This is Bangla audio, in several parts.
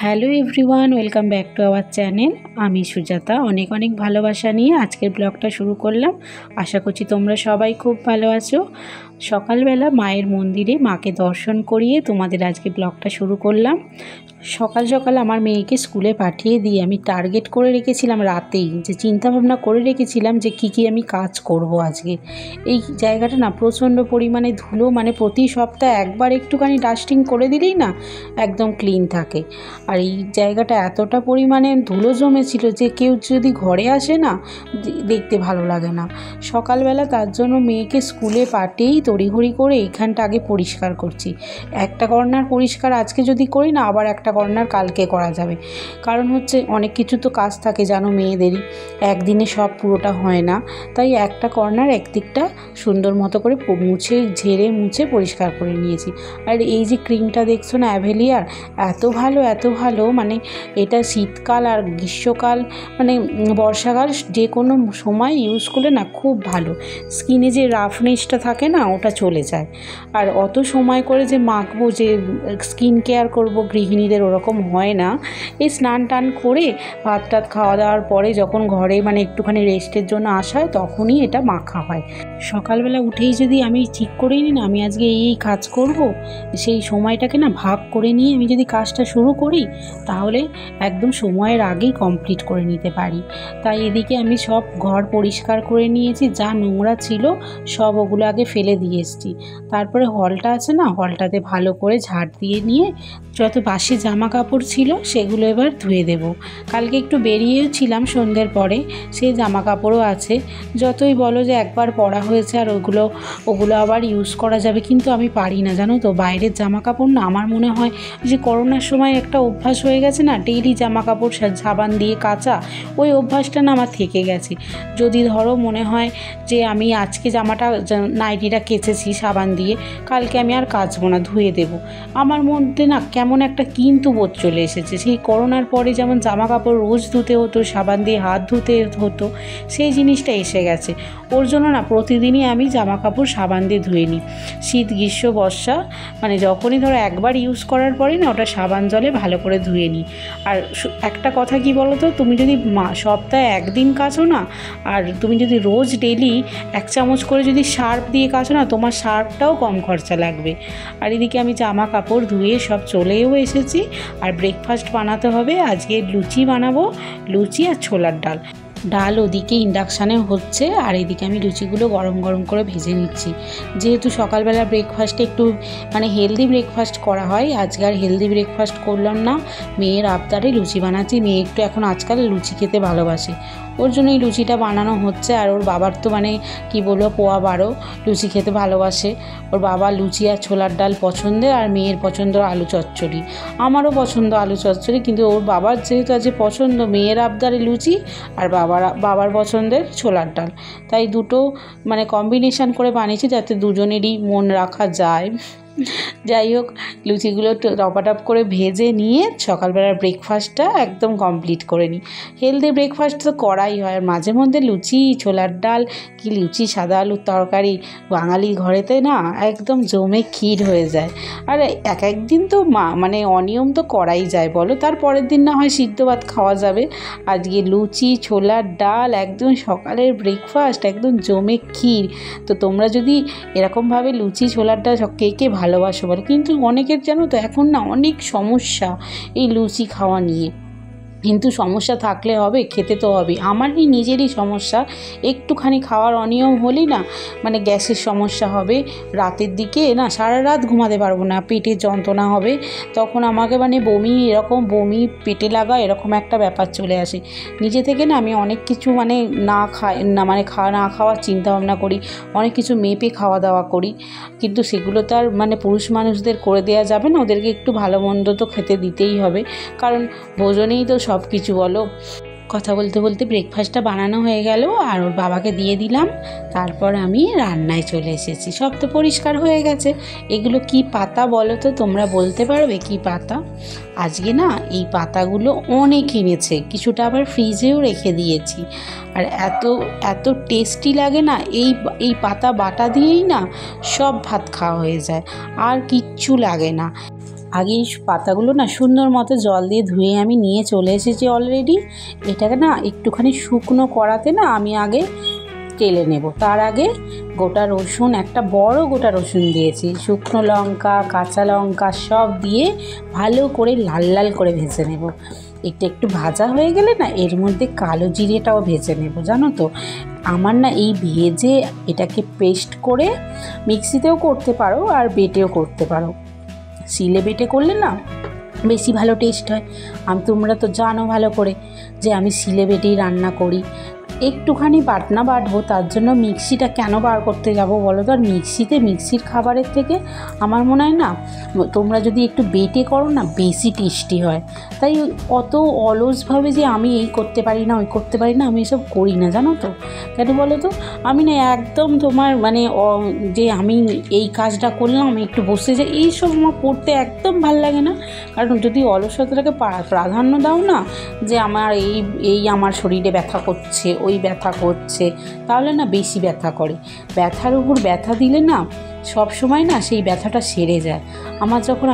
Hello everyone, welcome back to our channel. আমি সুজাতা অনেক অনেক ভালোবাসা নিয়ে আজকের ব্লগটা শুরু করলাম। আশা করছি তোমরা সবাই খুব ভালো আছো। সকালবেলা মায়ের মন্দিরে মাকে দর্শন করিয়ে তোমাদের আজকে ব্লগটা শুরু করলাম। সকাল সকাল আমার মেয়েকে স্কুলে পাঠিয়ে দিয়ে আমি টার্গেট করে রেখেছিলাম রাতেই, যে চিন্তাভাবনা করে রেখেছিলাম যে কী আমি কাজ করব আজকে। এই জায়গাটা না প্রচণ্ড পরিমাণে ধুলো, মানে প্রতি সপ্তাহে একবার একটুখানি ডাস্টিং করে দিলেই না একদম ক্লিন থাকে। আর এই জায়গাটা এতটা পরিমাণে ধুলো জমেছিল যে কেউ যদি ঘরে আসে না দেখতে ভালো লাগে না। সকালবেলা তার জন্য মেয়েকে স্কুলে পাঠিয়েই তড়িঘড়ি করে এইখানটা আগে পরিষ্কার করছি। একটা কর্নার পরিষ্কার আজকে যদি করি না, আবার একটা কর্নার কালকে করা যাবে। কারণ হচ্ছে অনেক কিছু তো কাজ থাকে জানো মেয়েদেরই, একদিনে সব পুরোটা হয় না। তাই একটা কর্নার একদিকটা সুন্দর মতো করে ঝেড়ে মুছে পরিষ্কার করে নিয়েছি। আর এই যে ক্রিমটা দেখছো না অ্যাভেলিয়ার, এত ভালো, মানে এটা শীতকাল আর গ্রীষ্মকাল মানে বর্ষাকাল যে কোনো সময় ইউজ করলে না খুব ভালো। স্কিনে যে রাফনেসটা থাকে না ওটা চলে যায়। আর অত সময় করে যে মাখবো, যে স্কিন কেয়ার করবো গৃহিণীদের ওরকম হয় না। এই স্নান টান করে ভাত টাত খাওয়া দাওয়ার পরে যখন ঘরে মানে একটুখানি রেস্টের জন্য আসা হয় তখনই এটা মাখা হয়। সকালবেলা উঠেই যদি আমি ঠিক করেই নিই না আমি আজকে এই কাজ করব, সেই সময়টাকে না ভাগ করে নিয়ে আমি যদি কাজটা শুরু করি তাহলে একদম সময়ের আগেই কমপ্লিট করে নিতে পারি। তাই এদিকে আমি সব ঘর পরিষ্কার করে নিয়েছি, যা নোংরা ছিল সব ওগুলো আগে ফেলে দিয়ে এসেছি। তারপরে হলটা আছে না, হলটাতে ভালো করে ঝাড় দিয়ে নিয়ে যত বাসি জামা কাপড় ছিল সেগুলো এবার ধুয়ে দেব। কালকে একটু বেরিয়েছিলাম সন্ধ্যের পরে, সেই জামা কাপড়ও আছে। যতই বলো যে একবার পরা হয়েছে আর ওগুলো আবার ইউজ করা যাবে, কিন্তু আমি পারি না জানো তো। বাইরের জামা কাপড় না আমার মনে হয় যে করোনার সময় একটা অভ্যাস হয়ে গেছে না, ডেইলি জামা কাপড় সাবান দিয়ে কাচা, ওই অভ্যাসটা না আমার থেকে গেছে। যদি ধরো মনে হয় যে আমি আজকে নাইটিটা কেচেছি সাবান দিয়ে, কালকে আমি আর কাচবো না, ধুয়ে দেব, আমার মধ্যে না কেমন একটা কিন্তু বোধ চলে এসেছে। সেই করোনার পরে যেমন জামা কাপড় রোজ ধুতে হতো, সাবান দিয়ে হাত ধুতে হতো, সেই জিনিসটা এসে গেছে। ওর জন্য না প্রতিদিনই আমি জামা কাপড় সাবান দিয়ে ধুয়ে নিই। শীত গ্রীষ্ম বর্ষা মানে যখনই ধরো একবার ইউজ করার পরে না ওটা সাবান জলে ভালো করে ধুয়ে নিই। আর একটা কথা কি বলো তো, তুমি যদি সপ্তাহে একদিন কাচো না, আর তুমি যদি রোজ ডেলি 1 চামচ করে যদি সার্ফ দিয়ে কাচো না, তোমার সার্ফটাও কম খরচা লাগবে। আর এদিকে আমি জামা কাপড় ধুয়ে সব চলেও এসেছি। আর ব্রেকফাস্ট বানাতে হবে, আজকে লুচি বানাবো, লুচি আর ছোলার ডাল ওদিকে ইন্ডাকশানে হচ্ছে, আর এদিকে আমি লুচিগুলো গরম গরম করে ভেজে নিচ্ছি। যেহেতু সকালবেলা ব্রেকফাস্টে একটু মানে হেলদি ব্রেকফাস্ট করা হয়, আজকে আর হেলদি ব্রেকফাস্ট করলাম না। মেয়ের আবদারে লুচি বানাচ্ছি। মেয়ে একটু এখন আজকাল লুচি খেতে ভালোবাসে, ওর জন্য এই লুচিটা বানানো হচ্ছে। আর ওর বাবার তো মানে কি বলবো, পোয়া 12 লুচি খেতে ভালোবাসে। ওর বাবা লুচি আর ছোলার ডাল পছন্দের, আর মেয়ের পছন্দ আলু চচ্চড়ি। আমারও পছন্দ আলু চচ্চড়ি, কিন্তু ওর বাবার যেহেতু আজকে পছন্দ মেয়ের আবদারে লুচি, আর বাবার পছন্দের ছোলার ডাল, তাই দুটো মানে কম্বিনেশান করে বানিয়েছি যাতে দুজনেরই মন রাখা যায়। যাই হোক, লুচিগুলো টপাটপ করে ভেজে নিয়ে সকালবেলার ব্রেকফাস্টটা একদম কমপ্লিট করে নিই। হেলদি ব্রেকফাস্ট তো করাই হয়, আর মাঝে মধ্যে লুচি ছোলার ডাল কি লুচি সাদা আলুর তরকারি বাঙালির ঘরেতে না একদম জমে ক্ষীর হয়ে যায়। আর একদিন তো মানে অনিয়ম তো করাই যায় বলো, তার পরের দিন না হয় সিদ্ধ ভাত খাওয়া যাবে। আজকে লুচি ছোলার ডাল একদম সকালের ব্রেকফাস্ট একদম জমে ক্ষীর। তো তোমরা যদি এরকমভাবে লুচি ছোলার ডাল কে ভালোবাসো বলো। কিন্তু অনেকের জানো তো এখন না অনেক সমস্যা এই লুচি খাওয়া নিয়ে, কিন্তু সমস্যা থাকলে হবে, খেতে তো হবে। আমারই নিজেরই সমস্যা, একটুখানি খাওয়ার অনিয়ম হলেই না মানে গ্যাসের সমস্যা হবে, রাতের দিকে না সারা রাত ঘুমাতে পারবো না, পেটে যন্ত্রণা হবে, তখন আমাকে মানে বমি পেটে লাগা এরকম একটা ব্যাপার চলে আসে। নিজে থেকে না আমি অনেক কিছু মানে না খাওয়ার চিন্তা ভাবনা করি, অনেক কিছু মেপে খাওয়া দাওয়া করি, কিন্তু সেগুলো তো আর মানে পুরুষ মানুষদের করে দেওয়া যাবে না, ওদেরকে একটু ভালো মন্দ তো খেতে দিতেই হবে, কারণ ভোজনেই তো সব কিছু বলো। কথা বলতে বলতে ব্রেকফাস্টটা বানানো হয়ে গেল, আর ওর বাবাকে দিয়ে দিলাম। তারপর আমি রান্নায় চলে এসেছি। সব তো পরিষ্কার হয়ে গেছে। এগুলো কি পাতা বলো তো, তোমরা বলতে পারবে কি পাতা? আজকে না এই পাতাগুলো অনেক এনেছে, কিছুটা আবার ফ্রিজেও রেখে দিয়েছি। আর এত টেস্টি লাগে না, এই পাতা বাটা দিয়েই না সব ভাত খাওয়া হয়ে যায়, আর কিচ্ছু লাগে না। আগে এই পাতাগুলো না সুন্দর মতো জল দিয়ে ধুয়ে আমি নিয়ে চলে এসেছি অলরেডি। এটাকে না একটুখানি শুকনো করাতে না আমি আগে তেলে নেব। তার আগে গোটা রসুন, একটা বড় গোটা রসুন দিয়েছি, শুকনো লঙ্কা, কাঁচা লঙ্কা সব দিয়ে ভালো করে লাল লাল করে ভেজে নেব। এটা একটু ভাজা হয়ে গেলে না এর মধ্যে কালো জিরেটাও ভেজে নেব। জানো তো আমার না এই ভেজে এটাকে পেস্ট করে মিক্সিতেও করতে পারো আর বেটেও করতে পারো। শিলে বেটে করলে না বেশি ভালো টেস্ট হয়। তোমরা তো জানো ভালো করে যে আমি শিলে বেটেই রান্না করি। একটুখানি বাটনা বাটবো, তার জন্য মিক্সিটা কেন বার করতে যাব বলো তো? আর মিক্সির খাবারের থেকে আমার মনে হয় না তোমরা যদি একটু বেটে করো না বেশি টেস্টি হয়। তাই অত অলসভাবে যে আমি এই করতে পারি না ওই করতে পারি না আমি এসব করি না। জানো তো কেন বলো তো? আমি না একদম তোমার মানে যে আমি এই কাজটা করলাম আমি একটু বসে যাই, এইসব আমার করতে একদম ভাল লাগে না। কারণ যদি অলসতাটাকে প্রাধান্য দাও না যে আমার এই আমার শরীরে ব্যথা করছে, ওই ব্যথা করছে, তাহলে না বেশি ব্যথা করে। ব্যথার উপর ব্যথা দিলে না সব সময় না সেই ব্যথাটা সেরে যায়।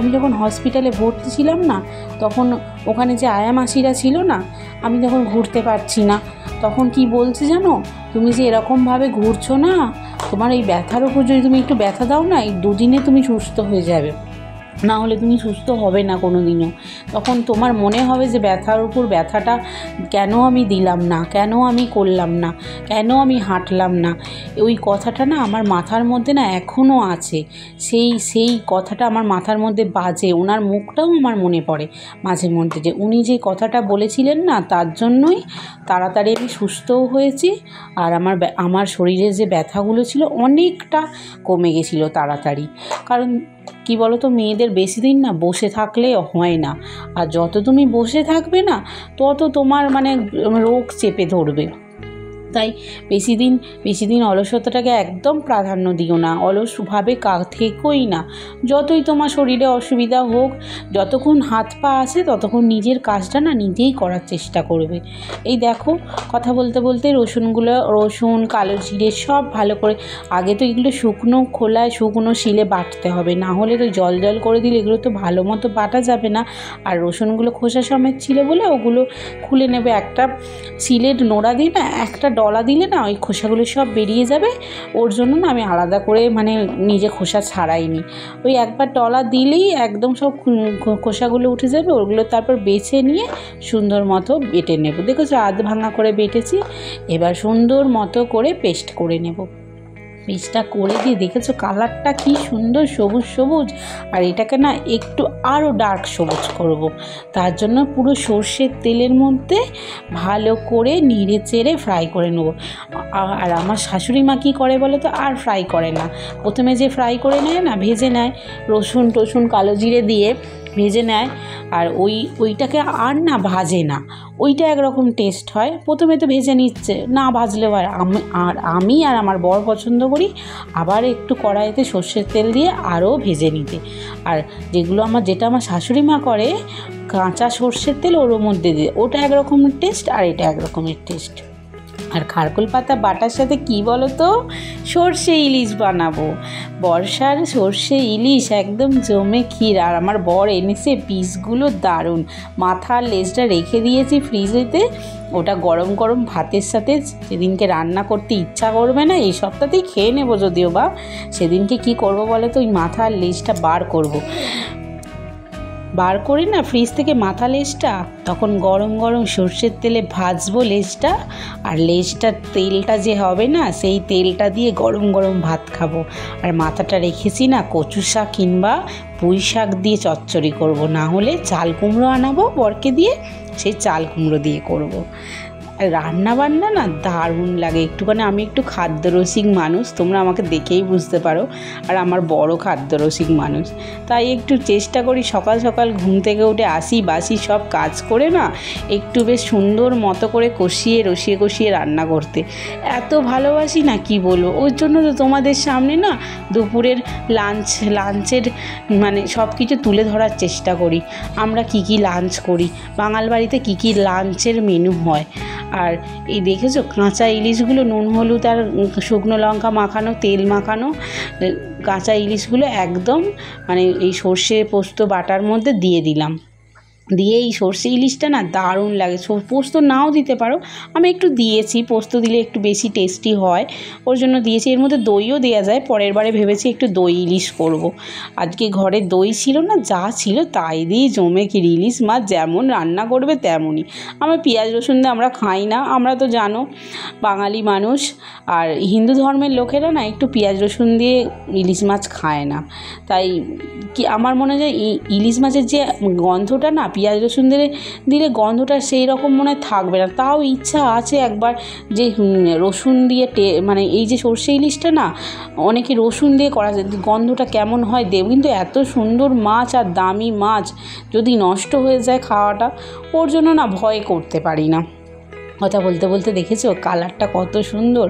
আমি যখন হসপিটালে ভর্তি ছিলাম না, তখন ওখানে যে আয়া মাসিরা ছিল না, আমি যখন ঘুরতে পারছি না তখন কি বলছে জানো? তুমি যে এরকমভাবে ঘুরছো না, তোমার এই ব্যথার উপর যদি তুমি একটু ব্যথা দাও না এই 2 দিনে তুমি সুস্থ হয়ে যাবে, না হলে তুমি সুস্থ হবে না কোনো দিনও। তখন তোমার মনে হবে যে ব্যথার উপর ব্যথাটা কেন আমি দিলাম না, কেন আমি করলাম না, কেন আমি হাঁটলাম না। ওই কথাটা না আমার মাথার মধ্যে না এখনও আছে। সেই কথাটা আমার মাথার মধ্যে বাজে। ওনার মুখটাও আমার মনে পড়ে মাঝে মধ্যে, যে উনি যে কথাটা বলেছিলেন না তার জন্যই তাড়াতাড়ি আমি সুস্থও হয়েছি। আর আমার শরীরে যে ব্যথাগুলো ছিল অনেকটা কমে গেছিলো তাড়াতাড়ি। কারণ কি বলো তো, মেয়েদের বেশি দিন না বসে থাকলে হয় না। আর যত তুমি বসে থাকবে না তত তোমার মানে রোগ চেপে ধরবে। তাই বেশি দিন অলসতাটাকে একদম প্রাধান্য দিও না, অলসভাবে থেকোই না। যতই তোমার শরীরে অসুবিধা হোক, যতক্ষণ হাত পা আছে ততক্ষণ নিজের কাজটা না নিজেই করার চেষ্টা করবে। এই দেখো কথা বলতে বলতে রসুন, কালো জিরে সব ভালো করে, আগে তো এগুলো শুকনো শিলে বাটতে হবে, না হলে তো জল করে দিলে এগুলো তো ভালো মতো বাটা যাবে না। আর রসুনগুলো খোসা সমেত ছিল বলে ওগুলো খুলে নেবে। একটা শিলের নোড়া দিয়ে না একটা ডলা দিলে না ওই খোসাগুলো সব বেরিয়ে যাবে। ওর জন্য না আমি আলাদা করে মানে নিজে খোসা ছাড়াইনি। ওই একবার ডলা দিলেই একদম সব খোসাগুলো উঠে যাবে। ওগুলো তারপর বেছে নিয়ে সুন্দর মতো বেটে নেব। দেখেছো আধ ভাঙা করে বেটেছি। এবার সুন্দর মতো করে পেস্ট করে নেব। পেস্টটা করে দিয়ে দেখেছো কালারটা কি সুন্দর সবুজ। আর এটাকে না একটু আরও ডার্ক সবুজ করব। তার জন্য পুরো সর্ষের তেলের মধ্যে ভালো করে নেড়ে চেড়ে ফ্রাই করে নেব। আর আমার শাশুড়ি মা কী করে বলো তো, আর ফ্রাই করে না। প্রথমে যে ফ্রাই করে নেয় না, ভেজে নেয়, রসুন কালো জিরে দিয়ে ভেজে নেয়। আর ওইটাকে আর না ভাজে না, ওইটা একরকম টেস্ট হয়। প্রথমে তো ভেজে নিচ্ছে, না ভাজলেও হয়। আমি আর আমার বর পছন্দ করি আবার একটু কড়াইতে সর্ষের তেল দিয়ে আরও ভেজে নিতে। আর যেটা আমার শাশুড়ি মা করে কাঁচা সর্ষের তেল ওর মধ্যে দিয়ে, ওটা একরকমের টেস্ট আর এটা একরকমের টেস্ট। আর খারকুল পাতা বাটার সাথে কি বলো তো, সর্ষে ইলিশ বানাবো। বর্ষার সর্ষে ইলিশ একদম জমে ক্ষীর। আর আমার বর এনেছে পিসগুলো দারুণ। মাথার লেজটা রেখে দিয়েছি ফ্রিজেতে, ওটা গরম ভাতের সাথে সেদিনকে রান্না করতে ইচ্ছা করবে না, এই সপ্তাহতেই খেয়ে নেবো যদিও বা। সেদিনকে কি করব বলো তো, ওই মাথার লেজটা বার করে না ফ্রিজ থেকে মাথা লেজটা, তখন গরম সর্ষের তেলে ভাজবো লেজটা। আর লেজটার তেলটা যে হবে না, সেই তেলটা দিয়ে গরম ভাত খাবো। আর মাথাটা রেখেছি না কচু শাক কিংবা পুঁই শাক দিয়ে চচ্চড়ি করব, না হলে চাল কুমড়ো আনাবো বরকে দিয়ে, সেই চাল কুমড়ো দিয়ে করব। রান্না বান্না না দারুণ লাগে। আমি একটু খাদ্যরসিক মানুষ, তোমরা আমাকে দেখেই বুঝতে পারো। আর আমার বড় খাদ্যরসিক মানুষ, তাই একটু চেষ্টা করি সকাল ঘুম থেকে উঠে বাসি সব কাজ করে না একটু বেশ সুন্দর মতো করে কষিয়ে রান্না করতে। এত ভালোবাসি না কি বলবো। ওই জন্য তো তোমাদের সামনে না দুপুরের লাঞ্চের মানে সব কিছু তুলে ধরার চেষ্টা করি। আমরা কি লাঞ্চ করি, বাঙাল বাড়িতে কি লাঞ্চের মেনু হয়। আর এই দেখেছো কাঁচা ইলিশগুলো নুন হলুদ আর শুকনো লঙ্কা মাখানো, তেল মাখানো কাঁচা ইলিশগুলো একদম মানে এই সর্ষে পোস্ত বাটার মধ্যে দিয়ে দিলাম। দিয়ে এই সর্ষে ইলিশটা না দারুণ লাগে। পোস্ত নাও দিতে পারো, আমি একটু দিয়েছি, পোস্ত দিলে একটু বেশি টেস্টি হয় ওর জন্য দিয়েছি। এর মধ্যে দইও দেওয়া যায়, পরের বারে ভেবেছি একটু দই ইলিশ করব। আজকে ঘরে দই ছিল না, যা ছিল তাই দিয়ে জমে কি ইলিশ মাছ যেমন রান্না করবে তেমনই। আমরা পেঁয়াজ রসুন দিয়ে আমরা খাই না, আমরা তো জানো বাঙালি মানুষ, আর হিন্দু ধর্মের লোকেরা না একটু পেঁয়াজ রসুন দিয়ে ইলিশ মাছ খায় না। তাই কি আমার মনে হয় ইলিশ মাছের যে গন্ধটা না পেঁয়াজ রসুন দিলে গন্ধটা সেই রকম মনে থাকবে না। তাও ইচ্ছা আছে একবার যে রসুন দিয়ে মানে এই যে সর্ষে ইলিশটা না অনেকে রসুন দিয়ে করা যায়, গন্ধটা কেমন হয় দেব। কিন্তু এত সুন্দর মাছ আর দামি মাছ যদি নষ্ট হয়ে যায় খাওয়াটা, ওর জন্য না ভয় করতে পারি না। কথা বলতে বলতে দেখেছো কালারটা কত সুন্দর,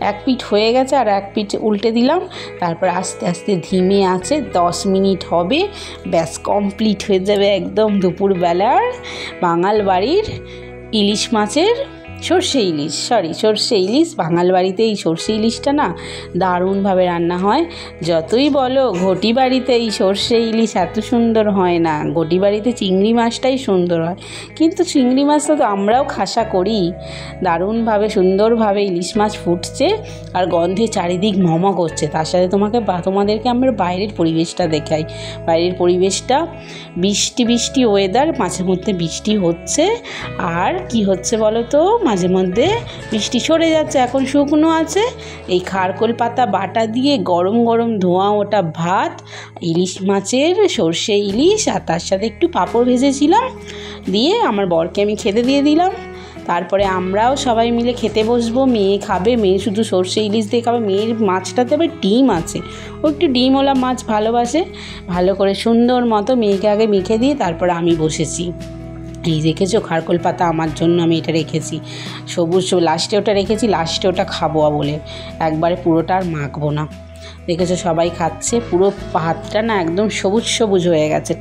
এক পিঠ হয়ে গেছে আর এক পিঠ উল্টে দিলাম। তারপর আস্তে আস্তে ধিমে আছে 10 মিনিট হবে, ব্যাস কমপ্লিট হয়ে যাবে একদম দুপুরবেলার বাঙাল বাড়ির ইলিশ মাছের সর্ষে ইলিশ। বাঙাল বাড়িতে এই সর্ষে ইলিশটা না দারুণভাবে রান্না হয়। যতই বলো ঘটি বাড়িতে এই সর্ষে ইলিশ এত সুন্দর হয় না, ঘটি বাড়িতে চিংড়ি মাছটাই সুন্দর হয়। কিন্তু চিংড়ি মাছটা তো আমরাও খাসা করি। দারুণভাবে সুন্দরভাবে ইলিশ মাছ ফুটছে আর গন্ধে চারিদিক মমা করছে। তার সাথে তোমাদেরকে আমরা বাইরের পরিবেশটা দেখাই। বাইরের পরিবেশটা বৃষ্টি ওয়েদার, মাঝে মধ্যে বৃষ্টি হচ্ছে। আর কি হচ্ছে বলো তো, মাঝে মধ্যে বৃষ্টি সরে যাচ্ছে, এখন শুকনো আছে। এই খারকোল পাতা বাটা দিয়ে গরম গরম ধোঁয়া ওটা ভাত, ইলিশ মাছের সর্ষে ইলিশ, আর তার সাথে একটু পাঁপড় ভেজেছিলাম, দিয়ে আমার বরকে আমি খেতে দিয়ে দিলাম। তারপরে আমরাও সবাই মিলে খেতে বসবো। মেয়ে খাবে, মেয়ে শুধু সর্ষে ইলিশ দিয়ে খাবে। মেয়ের মাছটাতে আবার ডিম আছে, ও একটু ডিমওয়ালা মাছ ভালোবাসে। ভালো করে সুন্দর মতো মেয়েকে আগে মেখে দিয়ে তারপরে আমি বসেছি। এই দেখেছো খারকোল পাতা আমার জন্য আমি এটা রেখেছি, সবুজ লাস্টে ওটা রেখেছি, লাস্টে ওটা খাবো বলে, একবারে পুরোটা আর মাখবো না। দেখেছো সবাই খাচ্ছে, পুরো ভাতটা না একদম সবুজ হয়ে গেছে।